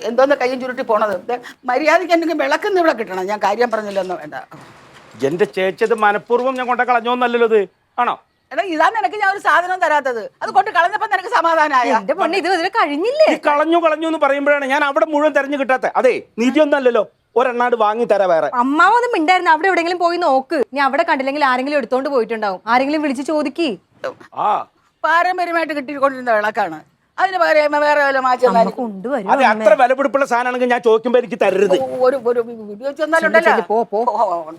എന്തോന്ന് കയ്യും ചുരുട്ടി പോണത്? മര്യാദയ്ക്ക് എന്തെങ്കിലും വിളക്കുന്ന ഇവിടെ കിട്ടണം. ഞാൻ കാര്യം പറഞ്ഞില്ലൊന്നും വേണ്ട. എന്റെ ചേച്ചത് മനഃപൂർവ്വം ഞാൻ കൊണ്ട കളഞ്ഞോന്നല്ലോ ഇത്, ആണോ? എടാ, ഇതാ നിനക്ക് ഞാൻ ഒരു സാധനം തരാത്തത്. അത് കൊണ്ട് കളഞ്ഞപ്പോ നിനക്ക് സമാധാനമായ? എന്റെ പൊണ്ണി ഇത് കഴിഞ്ഞില്ലേ? കളഞ്ഞു എന്ന് പറയുമ്പോഴാണ് ഞാൻ അവിടെ മുഴുവൻ തെരഞ്ഞു കിട്ടാത്ത. അതെ, നീതിയൊന്നും അല്ലല്ലോ, ഒരെണ്ണാട് വാങ്ങി തരാ. വേറെ അമ്മാവൊന്നും മിണ്ടായിരുന്നു. അവിടെ എവിടെയെങ്കിലും പോയി നോക്ക്. നീ അവിടെ കണ്ടില്ലെങ്കിൽ ആരെങ്കിലും എടുത്തോണ്ട് പോയിട്ടുണ്ടാവും. ആരെങ്കിലും വിളിച്ച് ചോദിക്കി. പാരമ്പര്യമായിട്ട് കിട്ടിക്കൊണ്ടിരുന്ന വിളക്കാണ്. അതിന് പകരം വേറെ വല്ല മാറ്റം കൊണ്ടുവരും. അതെ, അത്ര വിലപിടിപ്പുള്ള സാധനമാണെങ്കിൽ ഞാൻ ചോദിക്കുമ്പോ എനിക്ക് തരരുത്.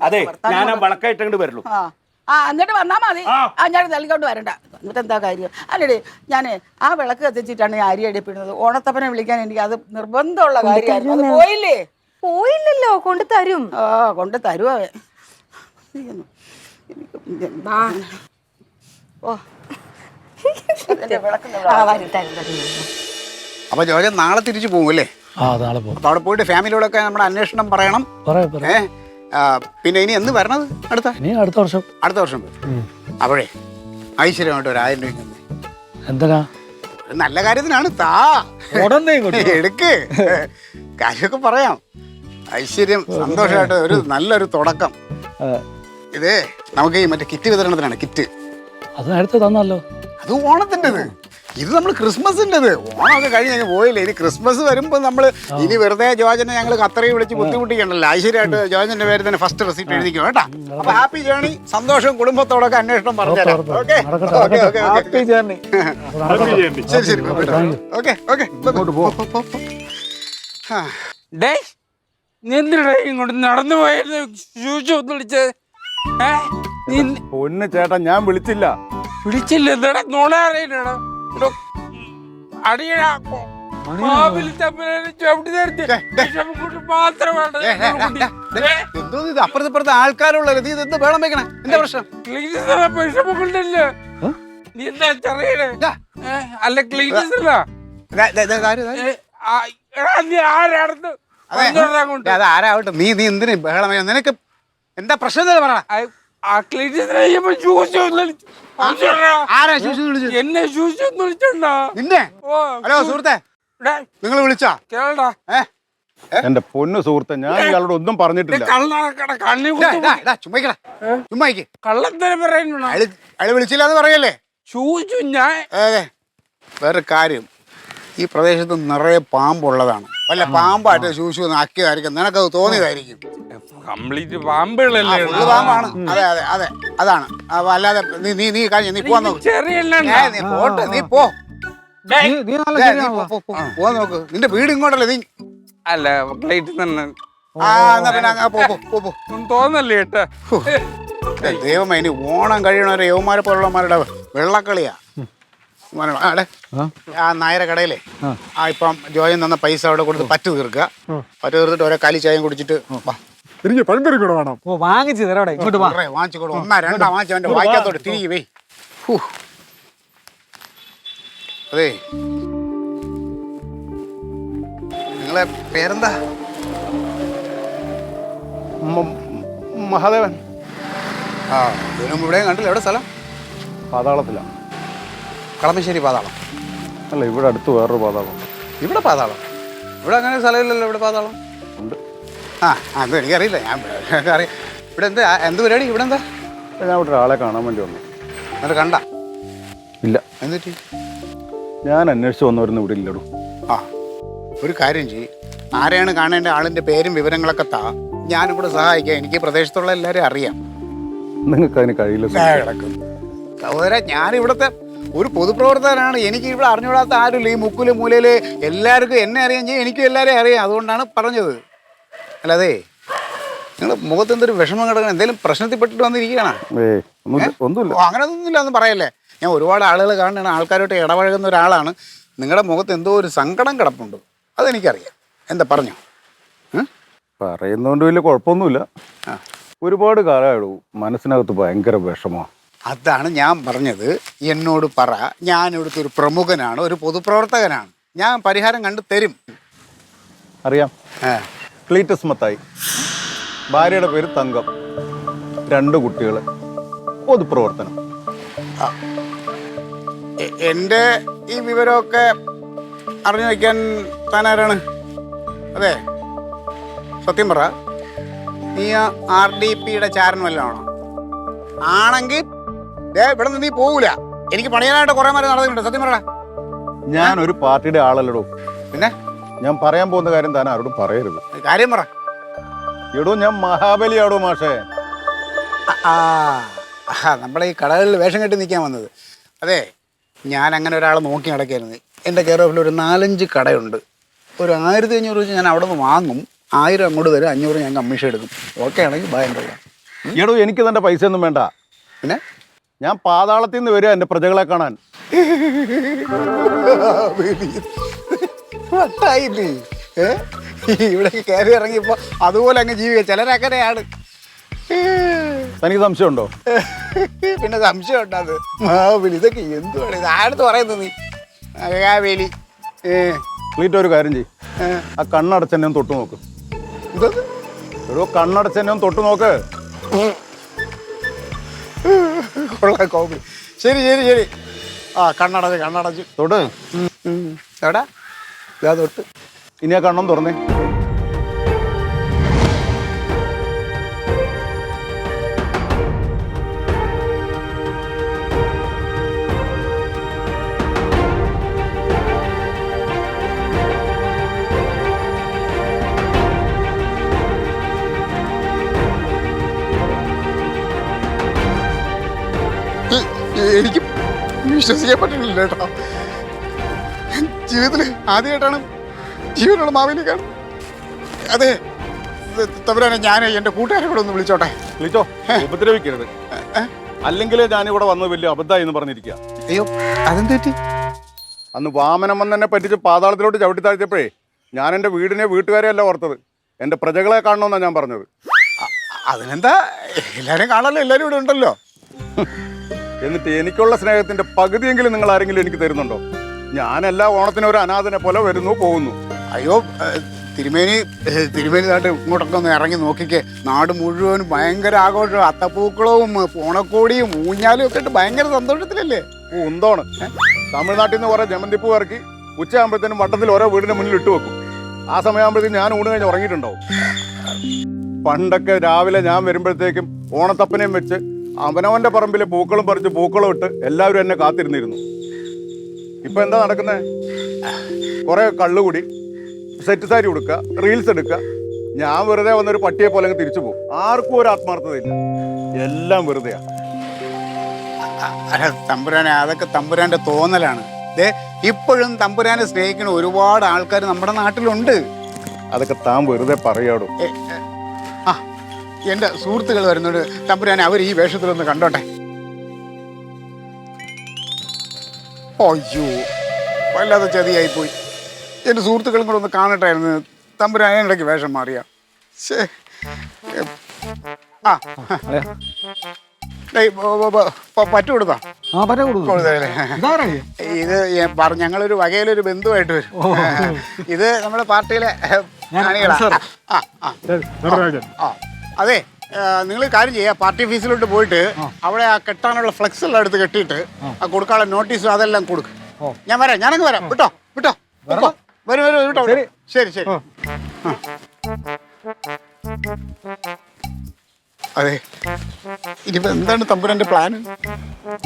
അതെ, ഞാൻ ആ വിളക്കായിട്ട് വരുള്ളൂ. എന്നിട്ട് വന്നാ മതി. ഞാൻ നൽകിക്കൊണ്ട് വരണ്ട. എന്നിട്ട് എന്താ കാര്യം? അല്ലടേ, ഞാൻ ആ വിളക്ക് കത്തിച്ചിട്ടാണ് ഞാൻ അരി അടിപ്പിടുന്നത്. ഓണത്തപ്പനെ വിളിക്കാൻ എനിക്ക് അത് നിർബന്ധമുള്ള കാര്യമായിരുന്നു. അത് പോയില്ലേ? പോയില്ലല്ലോ, കൊണ്ട് തരും. കൊണ്ട് തരുവോ? അപ്പൊ ജോജ നാളെ തിരിച്ചു പോകുമല്ലേ? അപ്പൊ അവിടെ പോയിട്ട് ഫാമിലിയോടൊക്കെ നമ്മുടെ അന്വേഷണം പറയണം. പിന്നെ ഇനി എന്ന് വരണത്? അടുത്ത വർഷം. അപ്പോഴേ ഐശ്വര്യമായിട്ട് 1000 രൂപ എന്താ നല്ല കാര്യത്തിനാണ്. എടുക്ക്, കാര്യമൊക്കെ പറയാം. ഐശ്വര്യം സന്തോഷമായിട്ട് ഒരു നല്ലൊരു തുടക്കം. ഇത് നമുക്ക് ഈ മറ്റേ കിറ്റ് വിതരണത്തിനാണ്. കിറ്റ് അത് നേരത്തെ തന്നല്ലോ. അത് ഓണത്തിൻ്റെത്, ഇത് നമ്മൾ ക്രിസ്മസിൻ്റെത്. ഓണമൊക്കെ കഴിഞ്ഞ് പോയില്ലേ? ഇനി ക്രിസ്മസ് വരുമ്പോൾ നമ്മൾ ഇനി വെറുതെ ജോജനെ ഞങ്ങൾ ഖത്തറിൽ വിളിച്ച് ബുദ്ധിമുട്ടിക്കണ്ടല്ലോ. ഐശ്വര്യമായിട്ട് ജോജന്റെ പേര് തന്നെ ഫസ്റ്റ് റെസിപ്റ്റ് എഴുതിക്കും കേട്ടോ. അപ്പൊ ഹാപ്പി ജേണി, സന്തോഷം. കുടുംബത്തോടൊക്കെ അന്വേഷണം പറഞ്ഞുതരാം. ഓക്കെ, ശരി ശരി. Okay okay. നീ എന്തിനാ ഇങ്ങോട്ട് നടന്നു പോയത്? വിളിച്ചത് പൊന്ന് ചേട്ടാ, ഞാൻ വിളിച്ചില്ല. എന്താ നോണ അറിയില്ലടാ? അപ്പുറത്തെ ആൾക്കാരുള്ളത് നീ എന്ത് വേണം വെക്കണേ? എന്താ പ്രശ്നം? നീ എന്താ ചെറിയ അല്ല ക്ലീനസ് ആരാവട്ടെ, നീ എന്തിനു ബഹളം? നിനക്ക് എന്താ പ്രശ്നം? പറ. ഹലോ സുഹൃത്തെ, നിങ്ങൾ വിളിച്ചാ? എന്റെ പൊന്നു സുഹൃത്തെ, ഞാൻ ഇയാളോട് ഒന്നും പറഞ്ഞിട്ടില്ല. കള്ളത്തരം പറയുന്നു. അയാള് വിളിച്ചില്ല എന്ന് പറയല്ലേ? അതെ, വേറെ കാര്യം, ഈ പ്രദേശത്ത് നിറയെ പാമ്പുള്ളതാണ്. വല്ല പാമ്പായിട്ട് ശൂശു ആക്കിയതായിരിക്കും, നിനക്കത് തോന്നിയതായിരിക്കും. കംപ്ലീറ്റ് പാമ്പുകളല്ലേ? പാമ്പാണ്. അതെ അതെ അതെ, അതാണ്. അല്ലാതെ നീ കഴിഞ്ഞ നീ പോവാൻ നോക്ക്. നീ പോട്ടെ, നീ പോ നോക്ക്. നിന്റെ വീട് ഇങ്ങോട്ടല്ലേ? നീ അല്ല പ്ലേറ്റ് തന്നെ. തോന്നല്ലേ കേട്ടാ? ദൈവമേ, ഇനി ഓണം കഴിയണവരെ യവന്മാരെ പോലുള്ളമാരുടെ വെള്ളക്കളിയാ. ആ നായര കടയിലെ ഇപ്പം ജോയൻ തന്ന പൈസ അവിടെ കൊടുത്ത് പറ്റ് തീർക്കുക. പറ്റ് തീർത്തിട്ട് ഓരോ കാലി ചായം കുടിച്ചിട്ട് വാങ്ങിച്ചു തരാം. വാങ്ങിച്ചു കൊടുക്കും. 1 2 വാങ്ങിച്ചു അവന്റെ വായിക്കാത്തോട് തിരികെ വേ. അതെ, നിങ്ങളെ പേരെന്താ? മഹാദേവൻ. ആ, ഇതിനും ഇവിടെയും കണ്ടില്ല. എവിടെ സ്ഥലം? പാതാളത്തിലാണ്. കളമശ്ശേരി പാതാളം അല്ല, ഇവിടെ അടുത്ത് വേറൊരു പാതാളം. ഇവിടെ പാതാളം? ഇവിടെ അങ്ങനെ സ്ഥലമില്ലല്ലോ. ഇവിടെ പാതാളം ഉണ്ട്. അത് എനിക്കറിയില്ല. ഞാൻ അറിയാം. ഇവിടെ എന്താ എന്ത് പരിപാടി? ഇവിടെ എന്താ? ഞാൻ ഇവിടെ ഒരാളെ കാണാൻ വേണ്ടി വന്നു. എന്നിട്ട് കണ്ട? ഇല്ല. എന്നിട്ട് ഞാൻ അന്വേഷിച്ച് വന്നവരൊന്നും ഇവിടെ ഇല്ലടൂ. ഒരു കാര്യം ചെയ്യ്, ആരെയാണ് കാണേണ്ട ആളിന്റെ പേരും വിവരങ്ങളൊക്കെ താ. ഞാനും കൂടെ സഹായിക്കാം. എനിക്ക് പ്രദേശത്തുള്ള എല്ലാവരെയും അറിയാം. നിങ്ങൾക്ക് അതിന് കഴിയില്ല സഹോദര. ഞാനിവിടുത്തെ ഒരു പൊതുപ്രവർത്തകനാണ്. എനിക്ക് ഇവിടെ അറിഞ്ഞുകൂടാത്ത ആരുമില്ല. ഈ മുക്കില് മൂലയില് എല്ലാവർക്കും എന്നെ അറിയാൻ ചെയ്യും, എനിക്കും എല്ലാവരെയും അറിയാം. അതുകൊണ്ടാണ് പറഞ്ഞത്. അല്ലാതെ നിങ്ങൾ മുഖത്ത് എന്തൊരു വിഷമം കിടക്കണം, എന്തെങ്കിലും പ്രശ്നത്തിൽപ്പെട്ടിട്ട് വന്നിരിക്കുകയാണ്? അങ്ങനെയൊന്നുമില്ല എന്ന് പറയല്ലേ. ഞാൻ ഒരുപാട് ആളുകൾ കാണുന്ന ആൾക്കാരോട്ട് ഇടപഴകുന്ന ഒരാളാണ്. നിങ്ങളുടെ മുഖത്ത് എന്തോ ഒരു സങ്കടം കിടപ്പുണ്ട്. അതെനിക്കറിയാം. എന്താ പറഞ്ഞോ? പറയുന്നതുകൊണ്ട് വലിയ കുഴപ്പമൊന്നുമില്ല. ഒരുപാട് കാലമായുള്ളൂ മനസ്സിനകത്ത് ഭയങ്കര വിഷമമാണ്. അതാണ് ഞാൻ പറഞ്ഞത്. എന്നോട് പറ. ഞാനിവിടുത്തെ ഒരു പ്രമുഖനാണ്, ഒരു പൊതുപ്രവർത്തകനാണ്. ഞാൻ പരിഹാരം കണ്ടു തരും. അറിയാം. ക്ലീറ്റസ് മത്തായി, ഭാര്യയുടെ പേര് തങ്കം, 2 കുട്ടികൾ. പൊതുപ്രവർത്തനം. എൻ്റെ ഈ വിവരമൊക്കെ അറിഞ്ഞു വയ്ക്കാൻ താനാരാണ്? അതെ, സത്യം പറ, നീ ആ RDPയുടെ ചാരൻ വല്ലതും ആണോ? ആണെങ്കിൽ ഇവിടെ നിന്ന് നീ പോകൂല. എനിക്ക് പണിയാനായിട്ട് കുറെ നേരം നടന്നിട്ടുണ്ട്. സത്യം പറ. ഞാൻ ഒരു പാർട്ടിയുടെ ആളല്ലടോ. പിന്നെ ഞാൻ പറയാൻ പോകുന്ന കാര്യം താൻ ആരോടും പറയരുത്. കാര്യം പറ. എടോ, ഞാൻ മഹാബലിയാടോ മാഷേ. നമ്മളെ ഈ കടകളിൽ വേഷം കെട്ടി നിൽക്കാൻ വന്നത്. അതെ, ഞാൻ അങ്ങനെ ഒരാളെ നോക്കി നടക്കായിരുന്നു. എൻ്റെ കെയർ ഓഫിൽ ഒരു 4-5 കടയുണ്ട്. ഒരു 1500 വെച്ച് ഞാൻ അവിടെ നിന്ന് വാങ്ങും. 1000 അങ്ങോട്ട് തരും, 500 ഞാൻ കമ്മീഷൻ എടുക്കും. ഓക്കെ ആണെങ്കിൽ ഭയങ്കര. എടോ, എനിക്ക് തന്റെ പൈസ ഒന്നും വേണ്ട. പിന്നെ ഞാൻ പാതാളത്തിൽ നിന്ന് വരിക എൻ്റെ പ്രജകളെ കാണാൻ. വട്ടായില്ലേ? ഇവിടെ കയറി ഇറങ്ങിയപ്പോൾ അതുപോലെ അങ്ങ് ജീവിക്കുക. ചിലരങ്ങനെയാണ്. തനിക്ക് സംശയമുണ്ടോ? പിന്നെ സംശയം ഉണ്ടാത്. മഹാബലി ഇതൊക്കെ എന്തുവാണ് ഇത്? ആടുത്ത് പറയുന്നത് നീ? മഹാബലി. ക്ലീറ്റ് ഒരു കാര്യം ചെയ്യും, ആ കണ്ണടച്ചെന്നെ ഒന്ന് തൊട്ട് നോക്ക്. എന്തോന്ന്? എടോ, കണ്ണടച്ചെന്നെ ഒന്ന് തൊട്ട് നോക്ക്. കൊള്ളാം, കോമഡി. ശരി ശരി ശരി. ആ, കണ്ണടച്ച് തൊട്ട്. എടാ, ഇതാ തൊട്ട്. ഇനി ആ കണ്ണൊന്ന് തുറന്നേ. എനിക്ക് വിശ്വസിക്കാൻ പറ്റുന്നില്ല കേട്ടോ. ജീവിതത്തിൽ ആദ്യമായിട്ടാണ് ജീവനുള്ള മാവിനെ കാണുന്നത്. അതെ തമ്പുരാനെ, ഞാൻ എൻ്റെ കൂട്ടുകാരെ കൂടെ ഒന്ന് വിളിച്ചോട്ടെ? വിളിച്ചോ, ഉപദ്രവിക്കരുത്. അല്ലെങ്കിൽ ഞാനിവിടെ വന്നത് വലിയ അബദ്ധമായി എന്ന് പറഞ്ഞിരിക്കുക. അയ്യോ, അതെന്ത് പറ്റി? അന്ന് വാമനം വന്ന് എന്നെ പറ്റിച്ച് പാതാളത്തിലോട്ട് ചവിട്ടി താഴ്ത്തിയപ്പോഴേ ഞാൻ എൻ്റെ വീടിനെ വീട്ടുകാരെ അല്ല ഓർത്തത്, എൻ്റെ പ്രജകളെ കാണണമെന്നാണ് ഞാൻ പറഞ്ഞത്. അതിനെന്താ, എല്ലാവരും കാണാമല്ലോ, എല്ലാവരും ഇവിടെ ഉണ്ടല്ലോ. എന്നിട്ട് എനിക്കുള്ള സ്നേഹത്തിന്റെ പകുതിയെങ്കിലും നിങ്ങൾ ആരെങ്കിലും എനിക്ക് തരുന്നുണ്ടോ? ഞാനെല്ലാ ഓണത്തിനും ഒരു അനാഥനെ പോലെ വരുന്നു പോകുന്നു. അയ്യോ തിരുമേനി നാട്ട് ഇങ്ങോട്ടൊക്കെ ഒന്ന് ഇറങ്ങി നോക്കിക്കേ. നാട് മുഴുവനും ഭയങ്കര ആഘോഷവും അത്തപ്പൂക്കളവും ഓണക്കോടിയും ഊഞ്ഞാലും ഒക്കെ ഇട്ട് ഭയങ്കര സന്തോഷത്തിലല്ലേ? ഉന്തോണ് തമിഴ്നാട്ടിൽ നിന്ന് കുറെ ജമന്തിപ്പൂ ഇറക്കി ഉച്ചയാകുമ്പോഴത്തേനും വട്ടത്തിൽ ഓരോ വീടിന്റെ മുന്നിൽ ഇട്ട് വെക്കും. ആ സമയമാകുമ്പോഴത്തേക്കും ഞാൻ ഊണ് കഴിഞ്ഞ് ഉറങ്ങിയിട്ടുണ്ടാവും. പണ്ടൊക്കെ രാവിലെ ഞാൻ വരുമ്പോഴത്തേക്കും ഓണത്തപ്പനെയും വെച്ച് അവനവന്റെ പറമ്പിലെ പൂക്കളും പറിച്ച് പൂക്കളും ഇട്ട് എല്ലാവരും എന്നെ കാത്തിരുന്നിരുന്നു. ഇപ്പൊ എന്താ നടക്കുന്നത്? കുറെ കള്ളുകൂടി, സെറ്റ് സാരി കൊടുക്കുക, റീൽസ് എടുക്കുക. ഞാൻ വെറുതെ വന്നൊരു പട്ടിയെ പോലെ അങ്ങ് തിരിച്ചു പോകും. ആർക്കും ഒരു ആത്മാർത്ഥതയില്ല, എല്ലാം വെറുതെയാ. തമ്പുരാനെ, അതൊക്കെ തമ്പുരാന്റെ തോന്നലാണ്. ഇപ്പോഴും തമ്പുരാനെ സ്നേഹിക്കുന്ന ഒരുപാട് ആൾക്കാർ നമ്മുടെ നാട്ടിലുണ്ട്. അതൊക്കെ താൻ വെറുതെ പറയാടോ. ആ, എൻ്റെ സുഹൃത്തുക്കൾ വരുന്നുണ്ട് തമ്പുരാനെ, അവർ ഈ വേഷത്തിലൊന്ന് കണ്ടോട്ടെ. അയ്യോ, വല്ലാതെ ചതിയായിപ്പോയി. എൻ്റെ സുഹൃത്തുക്കളും കൂടെ ഒന്ന് കാണട്ടായിരുന്നു. തമ്പുരാനെ ഇടയ്ക്ക് വേഷം മാറിയ. ആ, പറ്റു കൊടുത്താ? ഇത് ഞങ്ങളൊരു വകയിലൊരു ബന്ധുവായിട്ട് വരും. ഇത് നമ്മുടെ പാർട്ടിയിലെ അതെ, നിങ്ങൾ കാര്യം ചെയ്യുക, പാർട്ടി ഓഫീസിലോട്ട് പോയിട്ട് അവിടെ ആ കെട്ടാനുള്ള ഫ്ലെക്സ് എല്ലാം എടുത്ത് കെട്ടിയിട്ട് ആ കൊടുക്കാനുള്ള നോട്ടീസും അതെല്ലാം കൊടുക്കും. ഞാൻ വരാം, ഞാനങ്ങ് വരാം. വിട്ടോ വരും വിട്ടോ. ശരി ശരി. അതെ, ഇനിയിപ്പോൾ എന്താണ് തമ്പുരാൻ്റെ പ്ലാൻ?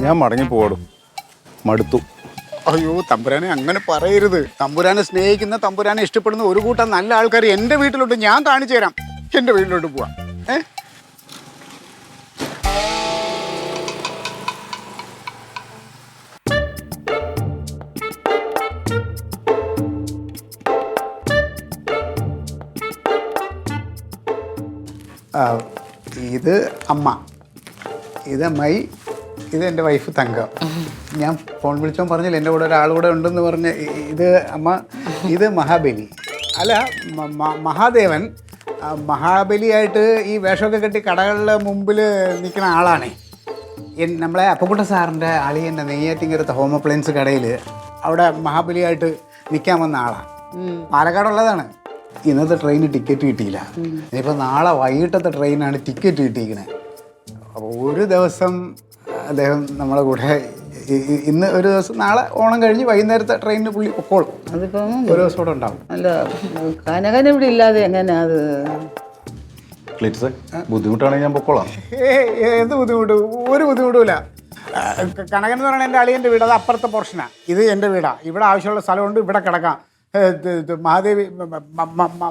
ഞാൻ മടങ്ങി പോടും, മടുത്തു. അയ്യോ തമ്പുരാനെ, അങ്ങനെ പറയരുത്. തമ്പുരാനെ സ്നേഹിക്കുന്ന, തമ്പുരാനെ ഇഷ്ടപ്പെടുന്ന ഒരു കൂട്ടം നല്ല ആൾക്കാർ എൻ്റെ വീട്ടിലോട്ട് ഞാൻ കാണിച്ചു തരാം. എൻ്റെ വീട്ടിലോട്ട് പോവാം. ഇത് അമ്മ, ഇത് അമ്മായി, ഇത് എൻ്റെ വൈഫ് തങ്കം. ഞാൻ ഫോൺ വിളിച്ചോ പറഞ്ഞില്ല എൻ്റെ കൂടെ ഒരാൾ കൂടെ ഉണ്ടെന്ന് പറഞ്ഞ്. ഇത് അമ്മ, ഇത് മഹാബലി. അല്ല, മഹാദേവൻ. മഹാബലിയായിട്ട് ഈ വേഷമൊക്കെ കെട്ടി കടകളുടെ മുമ്പിൽ നിൽക്കുന്ന ആളാണേ. നമ്മളെ അപ്പക്കുട്ട സാറിൻ്റെ അളിയൻ്റെ നെയ്യാറ്റിങ്കരത്തെ ഹോം അപ്ലയൻസ് കടയിൽ അവിടെ മഹാബലിയായിട്ട് നിൽക്കാൻ വന്ന ആളാണ്. പാലക്കാടുള്ളതാണ്. ഇന്നത്തെ ട്രെയിന് ടിക്കറ്റ് കിട്ടിയില്ല. ഇനിയിപ്പോൾ നാളെ വൈകിട്ടത്തെ ട്രെയിനാണ് ടിക്കറ്റ് കിട്ടിയിരിക്കുന്നത്. അപ്പോൾ ഒരു ദിവസം അദ്ദേഹം നമ്മളെ കൂടെ ഇന്ന് ഒരു ദിവസം, നാളെ ഓണം കഴിഞ്ഞ് വൈകുന്നേരത്തെ ട്രെയിനിന് പുള്ളി പൊക്കോളും. അതിപ്പം ഒരു ദിവസം കൂടെ ഉണ്ടാവും. അല്ല കനകൻ ഇവിടെ ഇല്ലാതെ എങ്ങനെയാ അത്? ക്ലീറ്റ്സ് ബുദ്ധിമുട്ടാണെങ്കിൽ ഞാൻ പൊക്കോളാം. എന്ത് ബുദ്ധിമുട്ട്? ഒരു ബുദ്ധിമുട്ടുമില്ല. കനകൻ എന്ന് പറയുന്നത് എൻ്റെ അളിയൻ്റെ വീട്, അത് അപ്പുറത്തെ പോർഷനാണ്. ഇത് എൻ്റെ വീടാണ്. ഇവിടെ ആവശ്യമുള്ള സ്ഥലമുണ്ട്, ഇവിടെ കിടക്കാം.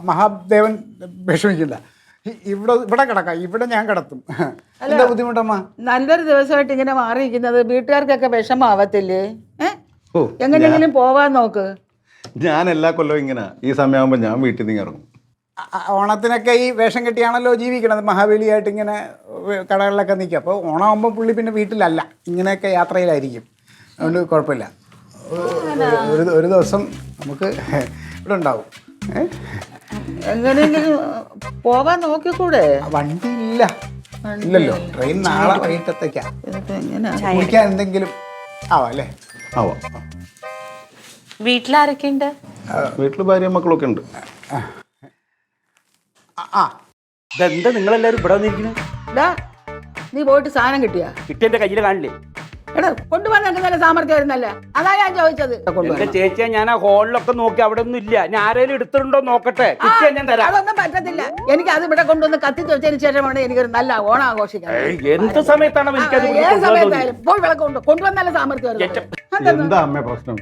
മഹാദേവൻ വിഷമിക്കില്ല. ഇവിടെ കിടക്കാം, ഇവിടെ ഞാൻ കിടത്തും. എന്താ ബുദ്ധിമുട്ടമ്മ? നല്ലൊരു ദിവസമായിട്ട് ഇങ്ങനെ മാറിയിരിക്കുന്നത് വീട്ടുകാർക്കൊക്കെ വിഷമാവത്തില്ലേ? എങ്ങനെയെങ്കിലും പോവാൻ നോക്ക്. ഞാൻ എല്ലാ കൊല്ലവും ഇങ്ങനെ ഈ സമയമാകുമ്പോൾ ഞാൻ വീട്ടിൽ നിന്ന് ഇറങ്ങും. ഓണത്തിനൊക്കെ ഈ വേഷം കെട്ടിയാണല്ലോ ജീവിക്കണത്. മഹാബലിയായിട്ട് ഇങ്ങനെ കടകളിലൊക്കെ നിൽക്കുക. അപ്പോൾ ഓണമാകുമ്പോൾ പുള്ളി പിന്നെ വീട്ടിലല്ല, ഇങ്ങനെയൊക്കെ യാത്രയിലായിരിക്കും. അതുകൊണ്ട് കുഴപ്പമില്ല. ഒരു ദിവസം നമുക്ക് ഇവിടെ ഉണ്ടാവും. എങ്ങനെയെങ്കിലും പോവാൻ നോക്കിക്കൂടെ? വണ്ടി ഇല്ലല്ലോ. ട്രെയിൻ നാളെ വൈകിട്ടത്തേക്കാണ്. കുടിക്കാൻ എന്തെങ്കിലും ആവാം അല്ലേ? ആവാം. വീട്ടിലാരൊക്കെയുണ്ട്? വീട്ടിൽ ഭാര്യ മക്കളൊക്കെ ഉണ്ട്. ഇതെന്താ നിങ്ങളെല്ലാവരും ഇവിടെ വന്നിരിക്കുന്നത്? നീ പോയിട്ട് സാധനം കിട്ടിയാ? കിട്ടിയെന്റെ കയ്യിൽ കാണില്ലേ? എടാ കൊണ്ടുപോകാൻ നിനക്ക് നല്ല സാമർത്ഥ്യമായിരുന്നല്ല, അതാ ഞാൻ ചോദിച്ചത്. എന്റെ ചേച്ചിയെ ഞാൻ ആ ഹോളിലൊക്കെ നോക്കി, അവിടെ ഒന്നും ഇല്ല. ഞാൻ ആരെങ്കിലും എടുത്തിട്ടുണ്ടോ നോക്കട്ടെ, കിട്ടിയാ ഞാൻ തരാം. അതൊന്നും പറ്റത്തില്ല. എനിക്ക് അത് ഇവിടെ കൊണ്ടുവന്ന് കത്തിച്ച് വെച്ചതിന് ശേഷമാണ് എനിക്കൊരു നല്ല ഓണം ആഘോഷിക്കാൻ. എന്ത് സമയത്താണ് എനിക്കത് ഏത് സമയത്തായാലും പോയി വിളക്ക് കൊണ്ടുവന്ന് നല്ല സാമർത്ഥ്യമായിരുന്നു. എന്താ അമ്മ പ്രശ്നം?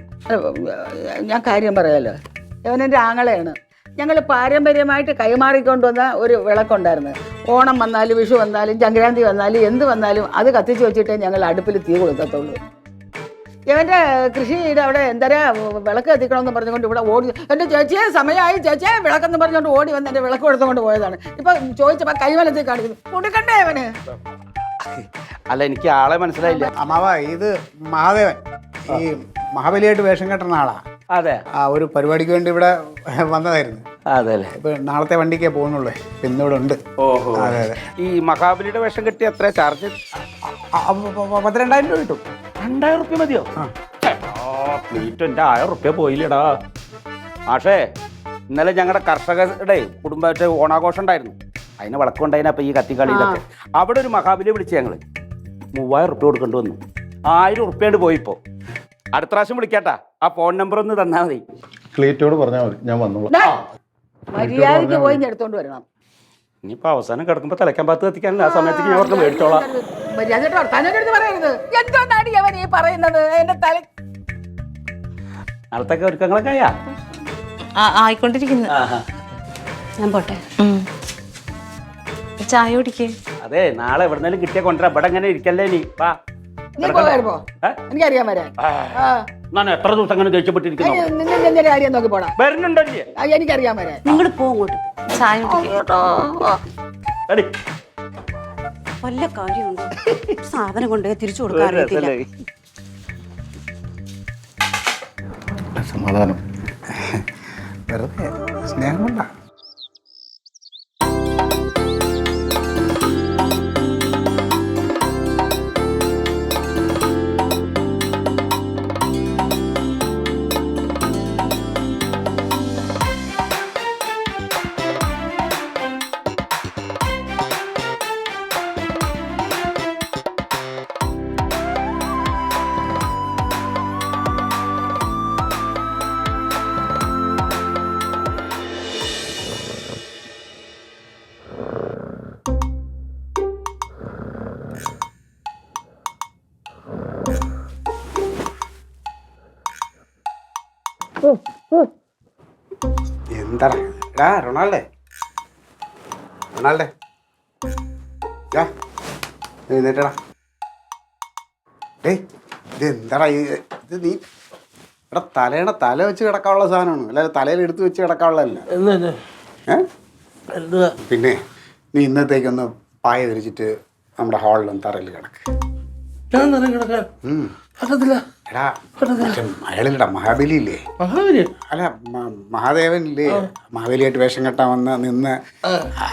ഞാൻ കാര്യം പറയാലോ, ഇവനെന്റെ ആങ്ങളെയാണ്. ഞങ്ങൾ പാരമ്പര്യമായിട്ട് കൈമാറിക്കൊണ്ടുവന്ന ഒരു വിളക്കുണ്ടായിരുന്നു. ഓണം വന്നാലും വിഷു വന്നാലും സംക്രാന്തി വന്നാലും എന്ത് വന്നാലും അത് കത്തിച്ച് വെച്ചിട്ടേ ഞങ്ങൾ അടുപ്പിൽ തീ കൊടുക്കത്തുള്ളൂ. ഇവൻ്റെ കൃഷിയുടെ അവിടെ എന്തരാ വിളക്ക് കത്തിക്കണമെന്ന് പറഞ്ഞുകൊണ്ട് ഇവിടെ ഓടി, എൻ്റെ ചേച്ചിയെ സമയമായി, ചേച്ചിയെ വിളക്കെന്ന് പറഞ്ഞുകൊണ്ട് ഓടി വന്ന് എൻ്റെ വിളക്ക് എടുത്തുകൊണ്ട് പോയതാണ്. ഇപ്പം ചോദിച്ചപ്പോൾ കൈവലത്തിൽ കാണിക്കുന്നു. കൊടുക്കണ്ടേ അവന്? അല്ല, എനിക്ക് ആളെ മനസ്സിലായില്ല. അമ്മാവ, ഇത് മഹാദേവൻ ഈ മഹാബലിയായിട്ട് വേഷം കെട്ടുന്ന ആളാ. അതെ, ആ ഒരു പരിപാടിക്ക് വേണ്ടി ഇവിടെ വന്നതായിരുന്നു. അതെ അല്ലേ? ഇപ്പൊ നാളത്തെ വണ്ടിക്കേ പോകുന്നുള്ളൂ. ഇപ്പൊ ഇന്നിവിടെ ഉണ്ട്. ഓഹോ. അതെ അതെ. ഈ മഹാബലിയുടെ വേഷം കെട്ടി എത്ര ചാർജ്? 12,000 രൂപ കിട്ടും. 2000 റുപ്യ മതിയോ? പ്ലീറ്റ് എൻ്റെ 1000 റുപ്യ പോയില്ലടാ. പക്ഷേ ഇന്നലെ ഞങ്ങളുടെ കർഷകരുടെ കുടുംബമായിട്ട് ഓണാഘോഷം ഉണ്ടായിരുന്നു. അതിന് വിളക്കുണ്ടായിന്. അപ്പൊ ഈ കത്തിക്കളിയിലൊക്കെ അവിടെ ഒരു മഹാബലിയെ വിളിച്ച് ഞങ്ങള് 3000 റുപ്യ കൊടുക്കേണ്ടി വന്നു. 1000 റുപ്യണ്ട് പോയിപ്പോ. അടുത്ത പ്രാവശ്യം വിളിക്കാട്ടാ. ആ ഫോൺ നമ്പർ ഒന്ന് തന്നാ മതി. ക്ലീറ്റോട് പറഞ്ഞാൽ മതി, ഞാൻ വന്നോളാം. മര്യാദയ്ക്ക് പോയി എടുത്തോണ്ട് വരണം. ഇനിയിപ്പോ അവസാനം കിടക്കുമ്പോ തലയ്ക്കാൻ പാത്ത് കത്തിക്കാനല്ല, ആ സമയത്തേക്ക് ഞാൻ അവർക്ക് മേടിച്ചോളാം. മര്യാദയായിട്ട് വർത്താനം എടുത്ത് പറയരുത്. എന്തോന്നാടി അവൻ ഈ പറയുന്നത്? എന്റെ തല നാളത്തൊക്കെ ഒരുക്കങ്ങളൊക്കെ ആയാ? ആയിക്കൊണ്ടിരിക്കുന്നു. ഞാൻ പോട്ടെ. ചായ കുടിക്കേ? അതെ, നാളെ എവിടെന്നെങ്കിലും കിട്ടിയ കൊണ്ടുവരാ. ഇവിടെ എങ്ങനെ ഇരിക്കല്ലേ നീ? വാ. നീ പോകാറുമ്പോ എനിക്കറിയാൻ വരാൻ. ഞാൻ എത്ര ദിവസം അങ്ങനെ ദേഷ്യപ്പെട്ടിരിക്കുന്നു. നിന്റെ കാര്യം നോക്കി പോടാ. വരുന്നുണ്ടല്ലേ? എനിക്കറിയാൻ വരാൻ. നിങ്ങൾ പോങ്ങോട്ട്. ചായ കുടിക്കേ? വല്ല കാര്യമുണ്ട്? സാധനം കൊണ്ടുപോയി തിരിച്ചു കൊടുക്കാൻ അറിയത്തില്ല. സമാധാനം. വെറുതെ സ്നേഹം കൊണ്ടാ. എന്താ റൊണാൾഡേ എഴുന്നേറ്റടാ. ഡേയ്, ഇത് എന്താടാ ഇത്? നീ ഇവിടെ തല വെച്ച് കിടക്കാനുള്ള സാധനമാണ്, അല്ലാതെ തലയിൽ എടുത്ത് വെച്ച് കിടക്കാനുള്ളതല്ല. പിന്നെ നീ ഇന്നത്തേക്കൊന്ന് പായ വിരിച്ചിട്ട് നമ്മുടെ ഹാളിലൊന്ന് തറയിൽ കിടക്ക്. എടാ, അയാളില്ലടാ, മഹാബലി ഇല്ലേ? അല്ല, മഹാദേവൻ ഇല്ലേ? മഹാബലിയായിട്ട് വേഷം കെട്ടാൻ നിന്ന്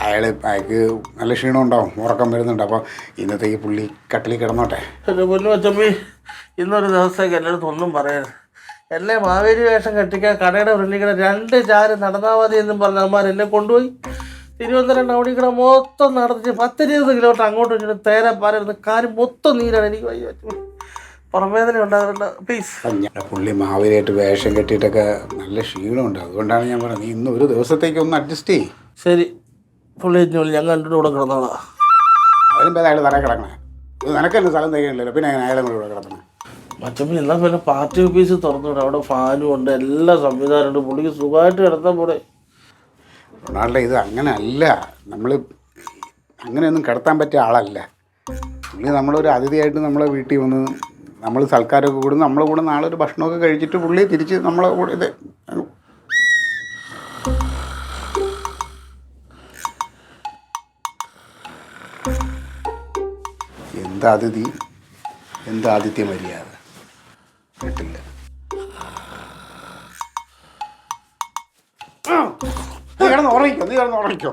അയാൾക്ക് നല്ല ക്ഷീണം ഉണ്ടാവും, ഉറക്കം വരുന്നുണ്ട്. അപ്പോൾ ഇന്നത്തേക്ക് പുള്ളി കട്ടിലിൽ കിടന്നോട്ടെ. ഇന്നൊരു ദിവസത്തേക്ക് എല്ലായിടത്തും ഒന്നും പറയരുത്. എന്നെ മാവേലി വേഷം കെട്ടിക്കാൻ കടയുടെ ഫ്രണ്ടിൽ 2 ചാര് നടന്നാൽ മതി എന്നും പറഞ്ഞ അമ്മമാർ എന്നെ കൊണ്ടുപോയി തിരുവനന്തപുരം ടൗണിൽ കൂടെ മൊത്തം നടത്തിച്ച് 10-20 കിലോമീറ്റർ അങ്ങോട്ടും ഇങ്ങോട്ടും തേരാ പാരുന്ന കാര്യം മൊത്തം നീരാണ്. എനിക്ക് വയ്യ, പുറംവേദന ഉണ്ടാകുന്നുണ്ട്. പ്ലീസ്. പുള്ളി മാവേലിയായിട്ട് വേഷം കെട്ടിയിട്ടൊക്കെ നല്ല ക്ഷീണമുണ്ട്. അതുകൊണ്ടാണ് ഞാൻ പറഞ്ഞത്, നീ ഇന്ന് ഒരു ദിവസത്തേക്ക് ഒന്ന് അഡ്ജസ്റ്റ് ചെയ്യും. ശരി, പുള്ളി ഞാൻ കണ്ടിട്ട് കൂടെ കിടന്നോളാം. അതിനും പേര് അയാൾ തറയെ കിടക്കണേ. ഇത് നിനക്കെന്നെ സ്ഥലം തയ്ക്കണില്ലല്ലോ, പിന്നെ അയാളെ കൂടെ കിടക്കണേ. മച്ചമ്മ എന്നാൽ പിന്നെ പാർട്ടി ഓഫീസ് തുറന്നുവിടും. അവിടെ ഫാനും ഉണ്ട്, എല്ലാ സംവിധാനമുണ്ട്. പുള്ളിക്ക് സുഖമായിട്ട് കിടത്താൻ പോടെ. റൊണാൾഡോ, ഇത് അങ്ങനെ അല്ല. നമ്മൾ അങ്ങനെയൊന്നും കിടത്താൻ പറ്റിയ ആളല്ല. പുള്ളി നമ്മളൊരു അതിഥിയായിട്ട് നമ്മളെ വീട്ടിൽ വന്ന് നമ്മൾ സൽക്കാരമൊക്കെ കൂടും. നമ്മളെ കൂടെ നാളെ ഒരു ഭക്ഷണമൊക്കെ കഴിച്ചിട്ട് പുള്ളി തിരിച്ച് നമ്മളെ കൂടെ ഇത് എന്താതിഥി, എന്താതിഥ്യ മര്യാദ കേട്ടില്ല. നീ കിടന്ന് ഉറങ്ങിക്കോ.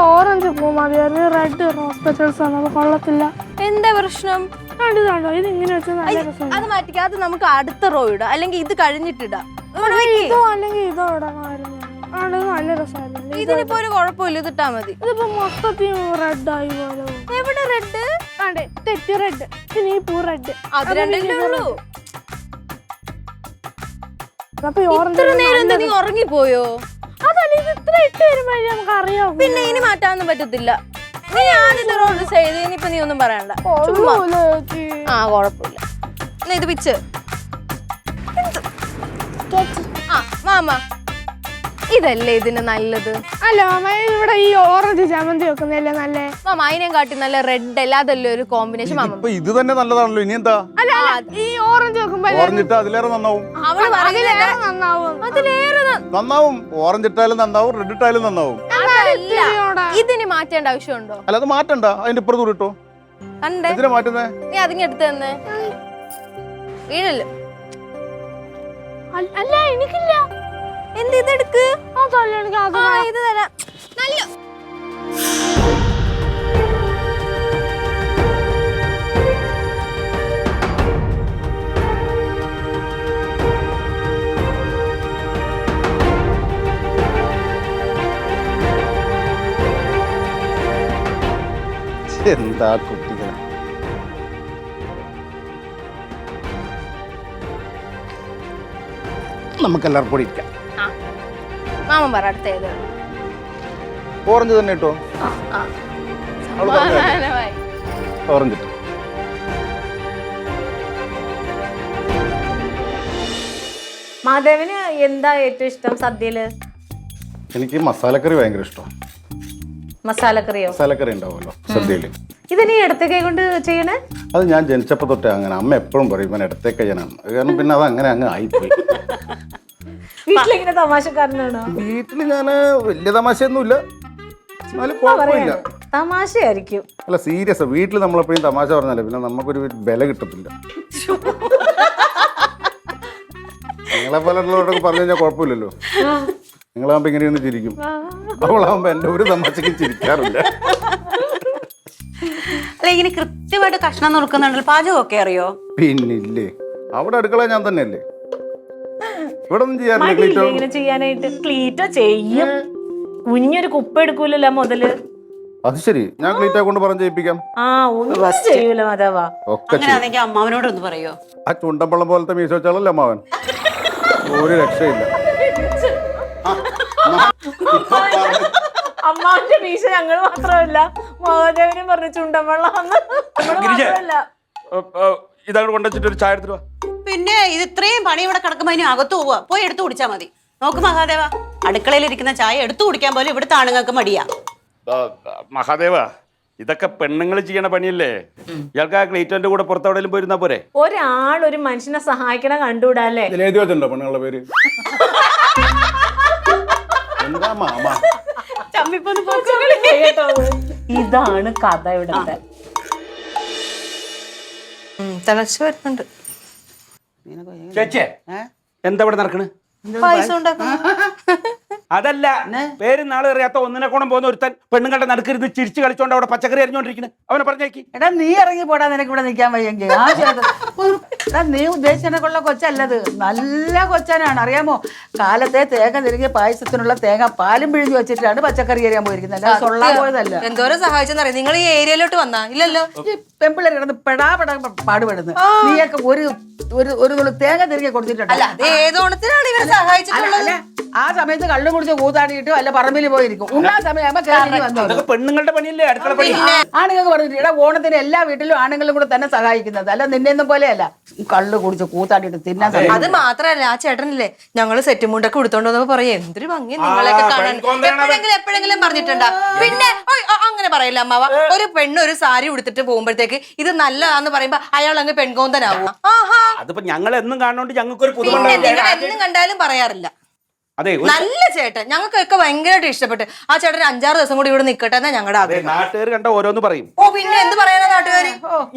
ഓറഞ്ച് പൂ മതിയായിരുന്നു. റെഡ് റോസ് പെറ്റൽസ് ആണ്, അത് കൊള്ളത്തില്ല. എന്താ പ്രശ്നം? കണ്ടോ ഇത് ഇങ്ങനെ വെച്ചാൽ നല്ല രസം. അത് മാറ്റിക്കാം, അത് നമുക്ക് അടുത്ത റോ ഇടാം, അല്ലെങ്കിൽ ഇത് കഴിഞ്ഞിട്ടിടാം. ഇതോ അല്ലെങ്കിൽ ഇതോ ഇടണമായിരുന്നു. ആണ് നല്ല രസമായിരുന്നു. ഇതിനിപ്പോ ഒരു കുഴപ്പമില്ല, ഇതിട്ടാ മതി. ഇതിപ്പോ മൊത്തത്തിൽ റെഡ് ആയി പോലെ. എവിടെ റെഡ്? അതെ, തെറ്റ് റെഡ്. പിന്നെ ഈ പൂ റെഡ്. അത് രണ്ടല്ലേ ഉള്ളൂ. അപ്പൊ ഓറഞ്ച് നീ ഉറങ്ങിപ്പോയോ? അതല്ല, ഇത് ഇത്ര ഇട്ട് വരുമ്പോഴേ നമുക്ക് അറിയാം. പിന്നെ ഇനി മാറ്റാനൊന്നും പറ്റത്തില്ല. നീ ആദ്യത്തെ റോ ചെയ്ത് ഇനിയിപ്പൊ നീ ഒന്നും പറയണ്ട. ആ കുഴപ്പമില്ല. ഇത് പിച്ച്. ആ മാമ, ഇതല്ലേ ഇതിന് നല്ലത്? അല്ല മാമ, ഇവിടെ ഈ ഓറഞ്ച് ചമ്മന്തി വെക്കുന്നല്ലേ നല്ലേ? മാമ അതിനെയും കാട്ടി നല്ല റെഡ് അല്ല, അതല്ലേ ഒരു കോമ്പിനേഷൻ. മാമ ഇപ്പൊ ഇത് തന്നെ നല്ലതാണല്ലോ. ഇനി എന്താ? അല്ല ഈ ഓറഞ്ച് വെക്കുമ്പോ ഓറഞ്ച് ഇട്ടാ അതിലേറെ നന്നാവും. അവള് പറയുന്നില്ല നന്നാവും. അതിലേറെ നന്നാവും. ഓറഞ്ച് ഇട്ടാലും നന്നാവും, റെഡ് ഇട്ടാലും നന്നാവും. ഇതിന് മാറ്റേണ്ട ആവശ്യമുണ്ടോ? അല്ല, അത് മാറ്റണ്ട. അതിന്റെ ഇപ്പുറത്ത് ഇട്ടോ. കണ്ടേ, എന്തിനാ മാറ്റുന്നേ? നീ അതിങ്ങ് എടുത്ത് തന്നെ വീഴല്ലോ. അല്ല എനിക്കില്ല. എന്ത് ഇതെടുക്ക്? അതല്ല എനിക്ക് അത് ഇത് തരാം. നല്ല എന്താ കുട്ടികൾ. നമുക്കെല്ലാവർക്കും കൂടി ഇരിക്കാം. മാമൻ പറ അടുത്ത ഏത്? ഓറഞ്ച് തന്നെ ഇട്ടോ. സമാധാനമായി. ഓറഞ്ച് ഇട്ടോ. മാധവന് എന്താ ഏറ്റവും ഇഷ്ടം സദ്യയില്? എനിക്ക് മസാലക്കറി ഭയങ്കര ഇഷ്ടമാണ്. മസാലക്കറിയോ? മസാലക്കറി ഉണ്ടാവുമല്ലോ സദ്യയിൽ. ഇത് നീ ഇടത്തേക്കൈ കൊണ്ട് ചെയ്യണേ? അത് ഞാൻ ജനിച്ചപ്പോൾ തൊട്ടേ അങ്ങനെ. അമ്മ എപ്പോഴും പറയും ഇവൻ ഇടത്തേക്ക് ചെയ്യാനാണ്. കാരണം പിന്നെ അത് അങ്ങനെ അങ്ങ് ആയിപ്പോയി. വീട്ടിലിങ്ങനെ തമാശക്കാരനാണോ? വീട്ടിൽ ഞാൻ വലിയ തമാശയൊന്നുമില്ല, എന്നാലും കുഴപ്പമില്ല. തമാശയായിരിക്കും. അല്ല, സീരിയസ്. വീട്ടിൽ നമ്മളെപ്പോഴും തമാശ പറഞ്ഞാലേ പിന്നെ നമുക്കൊരു വില കിട്ടത്തില്ല. നിങ്ങളെ പോലുള്ളവരോടൊക്കെ പറഞ്ഞു കഴിഞ്ഞാൽ കുഴപ്പമില്ലല്ലോ. നിങ്ങളാകുമ്പോ ഇങ്ങനെയൊന്ന് ചിരിക്കും, അവളാകുമ്പോ എന്റെ ഒരു തമാശക്ക് ചിരിക്കാറില്ല. അല്ല, ഇങ്ങനെ കൃത്യമായിട്ട് കഷ്ണം നുറുക്കുന്നുണ്ടല്ലോ. പാചകമൊക്കെ അറിയോ? പിന്നില്ലേ, അവിടെ അടുക്കള ഞാൻ തന്നെയല്ലേ. ഇവിടെ ഒന്നും ചെയ്യാറില്ല. ഇങ്ങനെ ചെയ്യാനായിട്ട് ക്ലീറ്റോ ചെയ്യും. കുഞ്ഞൊരു കുപ്പ എടുക്കൂലല്ലോ മുതല്. അത് ശരി, ഞാൻ ക്ലീറ്റാ കൊണ്ട് പറഞ്ഞ് ചെയ്യിപ്പിക്കാം. ആ ഒന്നും ചെയ്യൂല മാധവ. ഒക്കെ ചെയ്യും. അമ്മാവനോടൊന്ന് പറയോ? ആ ചുണ്ടമ്പള്ളം പോലത്തെ മീശ വെച്ചാളല്ലേ അമ്മാവൻ. ഒരു രക്ഷയില്ല. അമ്മാവിന്റെ മീശ ഞങ്ങൾ മാത്രമല്ല മഹാദേവനും പറഞ്ഞു ചുണ്ടൻവെള്ളം മാത്രമല്ല. ഇതങ്ങോട്ട് കൊണ്ടുവച്ചിട്ട് ഒരു ചായ എടുത്തിട്ട് വാ. പിന്നെ ഇത് ഇത്രയും പണി ഇവിടെ കിടക്കുമ്പോ അതിന് അകത്ത് പോവാ, പോയി എടുത്തു കുടിച്ചാ മതി. നോക്ക് മഹാദേവ, അടുക്കളയിലിരിക്കുന്ന ചായ എടുത്തു കുടിക്കാൻ പോലും ഇവിടുത്തെ ആണുങ്ങൾക്ക് മടിയാ. മഹാദേവ, ഇതൊക്കെ പെണ്ണുങ്ങൾ ചെയ്യണ പണിയല്ലേ? ഇയാൾക്ക് ആ ക്ലീറ്റോന്റെ കൂടെ പുറത്തെവിടെയും പോയിരുന്നാ പോരെ? ഒരാൾ ഒരു മനുഷ്യനെ സഹായിക്കണ കണ്ടുകൂടാല്ലേ? എഴുതി വെച്ചിട്ടുണ്ടോ പെണ്ണുങ്ങളുടെ പേര്? എന്താ മാമ ഇതാണ് കഥ ഇവിടുത്തെ. തിളച്ചു വരുന്നുണ്ട്. ചേച്ചേ, എന്താ ഇവിടെ നടക്കണ്? പായസം ഉണ്ടാക്കണം. അതല്ല, പേര് നാളെ അറിയാത്ത ഒന്നിനെ കോണം പോകുന്ന ഒരുത്തൻ പെണ്ണുങ്ങളുടെ നടുക്കരുന്ന് ചിരിച്ചു കളിച്ചോണ്ട് അവിടെ പച്ചക്കറി അരിഞ്ഞോണ്ടിരിക്കുന്നത്. അവനെ പറഞ്ഞേക്ക്. എടാ നീ ഇറങ്ങി പോടാ, നിനക്ക് ഇവിടെ നിൽക്കാൻ വയ്യെങ്കിൽ. എടാ നീ ഉദ്ദേശിച്ചുള്ള കൊച്ചല്ലത്, നല്ല കൊച്ചാനാണ് അറിയാമോ. കാലത്തെ തേങ്ങ തിരികെ പായസത്തിനുള്ള തേങ്ങ പാലും പിഴിഞ്ഞു വെച്ചിട്ടാണ് പച്ചക്കറി അറിയാൻ പോയിരിക്കുന്നത്. അല്ല സൊള്ളാൻ പോയതല്ല. എന്തോരം സഹായിച്ചെന്നറിയാം. നിങ്ങൾ ഈ ഏരിയയിലോട്ട് വന്നാ ഇല്ലല്ലോ. ഈ പെമ്പിള്ളേർ കിടന്ന് പെടാ പാടുപെടുന്നു. നീയൊക്കെ ഒരു തുള്ളി തേങ്ങ തിരികെ കൊടുത്തിട്ടുണ്ട്. ഏതോണത്തിനാണ് ഇവരെ സഹായിച്ചിട്ടുള്ളത്? ആ സമയത്ത് കള്ളു കുടിച്ച് കൂത്താടിയിട്ട് വല്ല പറമ്പിൽ പോയിരിക്കും. ഉണ്ണാ സമയമാകുമ്പോ കേറി വന്നു. പെണ്ണുങ്ങളുടെ പണിയല്ലേ അടുക്കള പണി? ആണുങ്ങൾക്ക് പറഞ്ഞിട്ട് ഇവിടെ ഓണത്തിന് എല്ലാ വീട്ടിലും ആണുങ്ങളും കൂടെ തന്നെ സഹായിക്കുന്നത്, അല്ല നിന്നെയൊന്നും പോലെയല്ല. കള്ളു കുടിച്ച് കൂത്താടിയിട്ട് തിന്നാൻ. അത് മാത്രല്ല, ആ ചേട്ടനില്ലേ ഞങ്ങള് സെറ്റ് മുണ്ടൊക്കെ കൊടുത്തോണ്ട് വന്നപ്പോ പറയാ എന്തൊരു ഭംഗി നിങ്ങളെയൊക്കെ കാണാൻ. എപ്പോഴെങ്കിലും പറഞ്ഞിട്ടുണ്ടാ? പിന്നെ അങ്ങനെ പറയില്ല അമ്മാവ. ഒരു പെണ്ണ് ഒരു സാരി ഉടുത്തിട്ട് പോകുമ്പോഴത്തേക്ക് ഇത് നല്ലതാന്ന് പറയുമ്പോ അയാൾ അങ്ങ് പെൺകോന്തനാവും. അതിപ്പോ ഞങ്ങൾ എന്നും കാണുന്നോണ്ട് ഞങ്ങൾക്ക് ഒരു പുതുമ. നിങ്ങൾ എന്നും കണ്ടാലും പറയാറില്ല. അതെ, നല്ല ചേട്ടൻ, ഞങ്ങൾക്കൊക്കെ ഭയങ്കരമായിട്ട് ഇഷ്ടപ്പെട്ട്. ആ ചേട്ടൻ 5-6 ദിവസം കൂടി ഇവിടെ നിൽക്കട്ടെ എന്നാ ഞങ്ങളുടെ ആഗ്രഹം. നാട്ടുകാർ കണ്ട ഓരോന്ന് പറയും. ഓ പിന്നെ എന്ത് പറയാനാ നാട്ടുകാര്?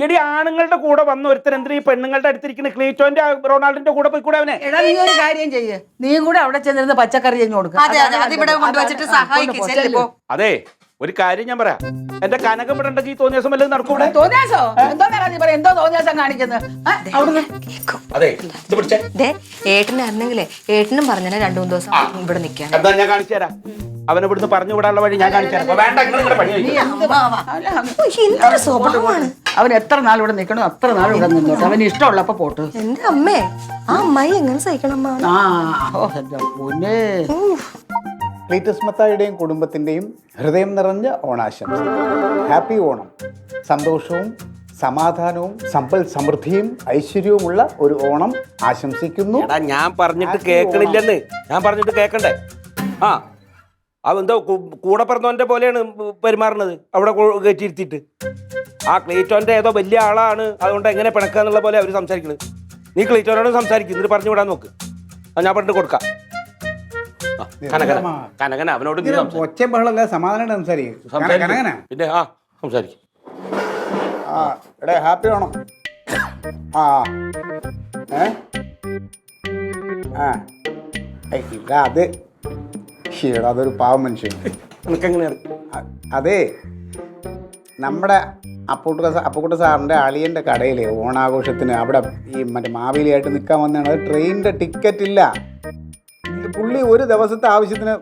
എടി, ആണുങ്ങളുടെ കൂടെ വന്ന ഒരുത്തൻ എന്തിനാ ഈ പെണ്ണുങ്ങളുടെ അടുത്തിരിക്കുന്ന ക്ലീറ്റോന്റെ റൊണാൾഡിന്റെ കൂടെ പോയി കൂടെ അവനെ? എടാ നീ ഒരു കാര്യം ചെയ്യ്, നീ കൂടെ അവിടെ ചെന്നിരുന്ന് പച്ചക്കറി ചെഞ്ഞു കൊടുക്കുക. അതെ അതെ, അതിവിടെ കൊണ്ടുവച്ചിട്ട് സഹായിക്കും. അതെ, ഒരു കാര്യം ഞാൻ പറയാം. എന്റെ കനകം ഇവിടെ ഉണ്ടെങ്കിൽ തോന്നിയ ദിവസം വല്ലതും നടക്കൂടെ? തോന്നിയാസോ എന്തോ എന്തോ തോന്നിയാസം കാണിക്കുന്നത് അവിടുന്ന്. അതെ, ഇത് പിടിച്ചേ. ഏട്ടനായിരുന്നെങ്കിലേ ഏട്ടനും പറഞ്ഞാൽ 2-3 ദിവസം ഇവിടെ നിൽക്കാൻ. എന്താ ഞാൻ കാണിച്ചു തരാം. അവനെ ഇവിടുന്ന് പറഞ്ഞു വിടാനുള്ള വഴി ഞാൻ കാണിച്ചു തരാം. വേണ്ട, നിങ്ങളുടെ പണി സ്വഭാവമാണ്. അവൻ എത്ര നാൾ ഇവിടെ നിൽക്കണോ അത്ര നാൾ ഇവിടെ നിന്നോട്ടെ. അവന് ഇഷ്ടമുള്ളപ്പോ പോട്ട്. എന്റെ അമ്മേ, ആ അമ്മായി എങ്ങനെ സഹിക്കണം? പൊന്നെ. ക്ലീറ്റസ് മത്തായിയുടെയും കുടുംബത്തിൻ്റെയും ഹൃദയം നിറഞ്ഞ ഓണാശംസ. ഹാപ്പി ഓണം. സന്തോഷവും സമാധാനവും സമ്പൽ സമൃദ്ധിയും ഐശ്വര്യവുമുള്ള ഒരു ഓണം ആശംസിക്കുന്നു. ഞാൻ പറഞ്ഞിട്ട് കേൾക്കണില്ലെന്ന്. ഞാൻ പറഞ്ഞിട്ട് കേൾക്കണ്ടേ? ആ, അതെന്തോ കൂടെ പറഞ്ഞവന്റെ പോലെയാണ് പെരുമാറുന്നത്. അവിടെ കയറ്റിയിരുത്തിയിട്ട് ആ ക്ലീറ്റോന്റെ ഏതോ വലിയ ആളാണ്, അതുകൊണ്ട് എങ്ങനെ പിണക്കാന്നുള്ള പോലെ അവർ സംസാരിക്കുന്നത്. നീ ക്ലീറ്റോനോട് സംസാരിക്കും, എന്നിട്ട് പറഞ്ഞു വിടാൻ നോക്ക്. ഞാൻ പറഞ്ഞിട്ട് കൊടുക്കാം. കനകന അവനോട് ഒച്ച ബഹളല്ല, സമാധാനം സംസാരിക്കും. പിന്നെ സംസാരിക്കും. എടേ ഹാപ്പി ഓണം. അത് ഷീടാ, അതൊരു പാവം മനുഷ്യൻ. അതെ, നമ്മുടെ അപ്പുക്കുട്ട സാറിൻ്റെ അളിയൻ്റെ കടയിൽ ഓണാഘോഷത്തിന് അവിടെ ഈ മറ്റേ മാവേലിയായിട്ട് നിൽക്കാൻ വന്നതാണ്. അത് ട്രെയിനിൻ്റെ ടിക്കറ്റ് ഇല്ല. പുള്ളി ഒരു ദിവസത്തെ ആവശ്യത്തിന്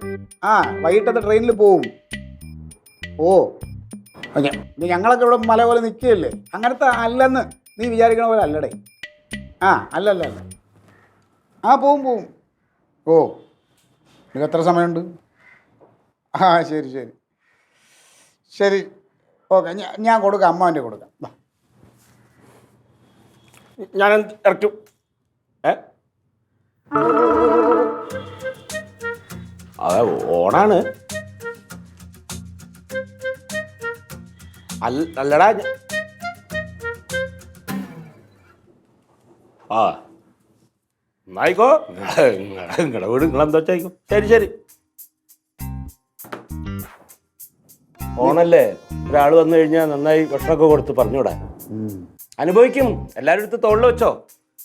വൈകിട്ടത്തെ ട്രെയിനിൽ പോവും. ഞങ്ങളൊക്കെ ഇവിടെ മല പോലെ നിൽക്കുകയല്ലേ. അങ്ങനത്തെ അല്ലെന്ന് നീ വിചാരിക്കണ പോലെ അല്ലടേ. അല്ലല്ല. പോവും. നിനക്ക് എത്ര സമയമുണ്ട്? ശരി ഓക്കെ. ഞാൻ കൊടുക്കാം, അമ്മാവൻ്റെ കൊടുക്കാം. ഞാൻ ഇറക്കും. അതെ, ഓണാണ്. അല്ലടാ, എന്നായിക്കോ. നിങ്ങളുടെ വീട് നിങ്ങളെന്താ വെച്ചായിക്കോ. ശരി. ഓണല്ലേ, ഒരാൾ വന്നു കഴിഞ്ഞാൽ നന്നായി ഭക്ഷണമൊക്കെ കൊടുത്ത് പറഞ്ഞുകൂടാ. അനുഭവിക്കും. എല്ലാവരും എടുത്ത് തോളിൽ വെച്ചോ.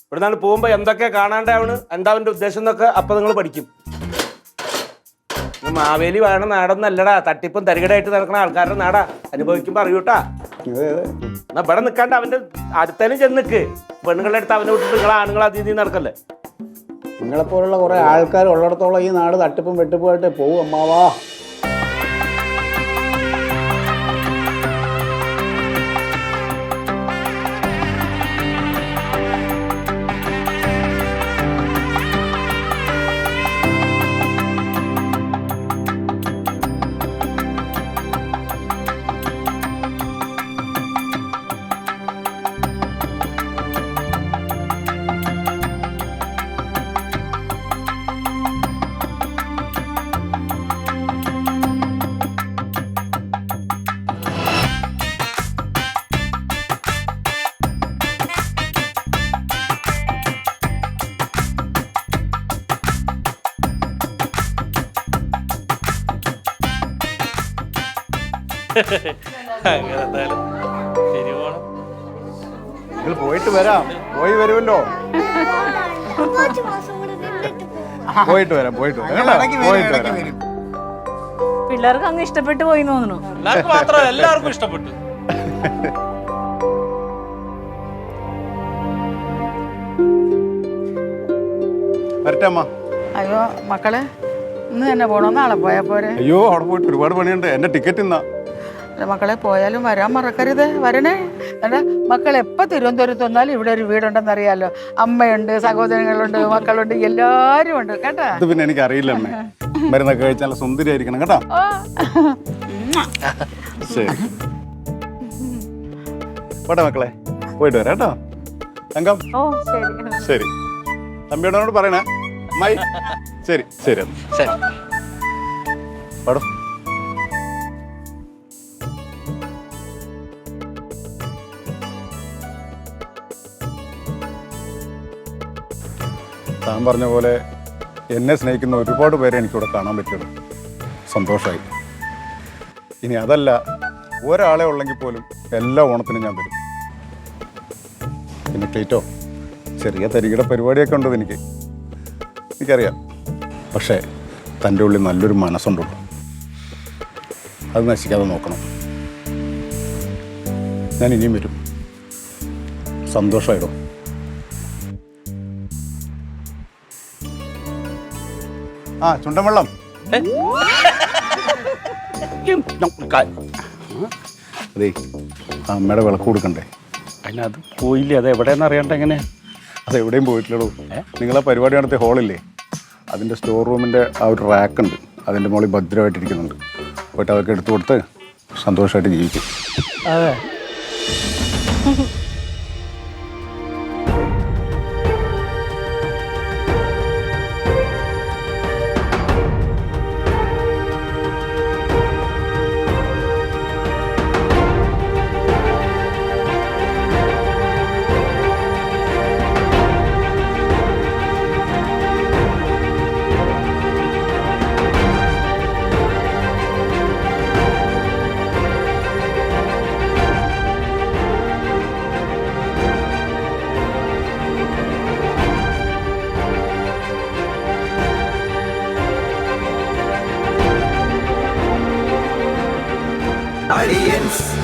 ഇവിടെ നിന്നാണ് പോകുമ്പോൾ എന്തൊക്കെ കാണാണ്ടാവണ്, എന്താ അവൻ്റെ ഉദ്ദേശം എന്നൊക്കെ അപ്പം നിങ്ങൾ പഠിക്കും. മാവേലി വേണ നാടൊന്നല്ലടാ, തട്ടിപ്പും തരികടായിട്ട് നടക്കുന്ന ആൾക്കാരുടെ നാടാ. അനുഭവിക്കുമ്പോ അറിയൂട്ടാ. എന്നാ ഇവിടെ നിൽക്കാണ്ട് അവന്റെ അടുത്തേനും ചെന്നിക്ക്. പെണ്ണുങ്ങളുടെ അടുത്ത് അവനെ വിട്ടിട്ട് നിങ്ങളെ ആണുങ്ങൾ അതീതി നടക്കല്ലേ. നിങ്ങളെപ്പോലുള്ള കുറെ ആൾക്കാർ ഉള്ളിടത്തോളം ഈ നാട് തട്ടിപ്പും വെട്ടിപ്പുമായിട്ട് പോവും അമ്മാവാ. അങ്ങനെ എന്തായാലും തിരുവോണം നിങ്ങൾ പോയിട്ട് വരാം. പോയി വരുമല്ലോ. പോയിട്ട് വരാം കേട്ടോ. പോയിട്ട് വരാം. പിള്ളേർക്ക് അങ്ങ് ഇഷ്ടപ്പെട്ടു പോയി തോന്നുന്നു. എല്ലാവർക്കും മാത്രമല്ല എല്ലാവർക്കും ഇഷ്ടപ്പെട്ടു. വരട്ടെ അമ്മ. അയ്യോ മക്കളെ, ഇന്ന് തന്നെ പോണോ? നാളെ പോയാ പോരെ? അയ്യോ അവിടെ പോയിട്ട് ഒരുപാട് പണിയുണ്ട്. എന്റെ ടിക്കറ്റ് ഇന്നാ. അല്ല മക്കളെ, പോയാലും വരാൻ മറക്കരുത്. വരണേ. എന്താ മക്കൾ എപ്പോൾ തിരുവനന്തപുരത്ത് വന്നാലും ഇവിടെ ഒരു വീടുണ്ടെന്ന് അറിയാലോ. അമ്മയുണ്ട്, സഹോദരങ്ങളുണ്ട്, മക്കളുണ്ട്, എല്ലാവരും ഉണ്ട് കേട്ടാ. അത് പിന്നെ എനിക്ക് അറിയില്ല അമ്മേ. മരുന്നൊക്കെ കഴിച്ചാൽ സുന്ദരിയായിരിക്കണം കേട്ടോ. ശരി പോട്ടെ മക്കളെ, പോയിട്ട് വരാം കേട്ടോ. തങ്കം. ഓ ശരി. ശരി. തമ്പിയോടനോട് പറയണേ അമ്മായി. ശരി ശരി ശരി. പാടോ. താൻ പറഞ്ഞ പോലെ എന്നെ സ്നേഹിക്കുന്ന ഒരുപാട് പേരെ എനിക്കിവിടെ കാണാൻ പറ്റുള്ളൂ. സന്തോഷമായി. ഇനി അതല്ല, ഒരാളെ ഉള്ളെങ്കിൽ പോലും എല്ലാ ഓണത്തിനും ഞാൻ വരും. പിന്നെ ക്ലീറ്റോ, ചെറിയ തരികിട പരിപാടിയൊക്കെ ഉണ്ടത് എനിക്കറിയാം. പക്ഷേ തൻ്റെ ഉള്ളിൽ നല്ലൊരു മനസ്സുണ്ടുള്ളൂ. അത് നശിക്കാതെ നോക്കണം. ഞാൻ ഇനിയും വരും. സന്തോഷമായിടും. ആ ചുണ്ടൻ വെള്ളം. അതേ, അമ്മയുടെ വിളക്ക് കൊടുക്കണ്ടേ? അതിനത് പോയില്ലേ? അത് എവിടെയെന്ന് അറിയണ്ട എങ്ങനെ? അതെവിടെയും പോയിട്ടില്ലടോ. നിങ്ങളെ പരിപാടി നടത്തിയ ഹോളില്ലേ, അതിൻ്റെ സ്റ്റോർ റൂമിൻ്റെ ആ ഒരു റാക്കുണ്ട്, അതിൻ്റെ മുകളിൽ ഭദ്രമായിട്ടിരിക്കുന്നുണ്ട്. പോയിട്ട് അതൊക്കെ എടുത്തു കൊടുത്ത് സന്തോഷമായിട്ട് ജീവിക്കും. അതെ. Aliens.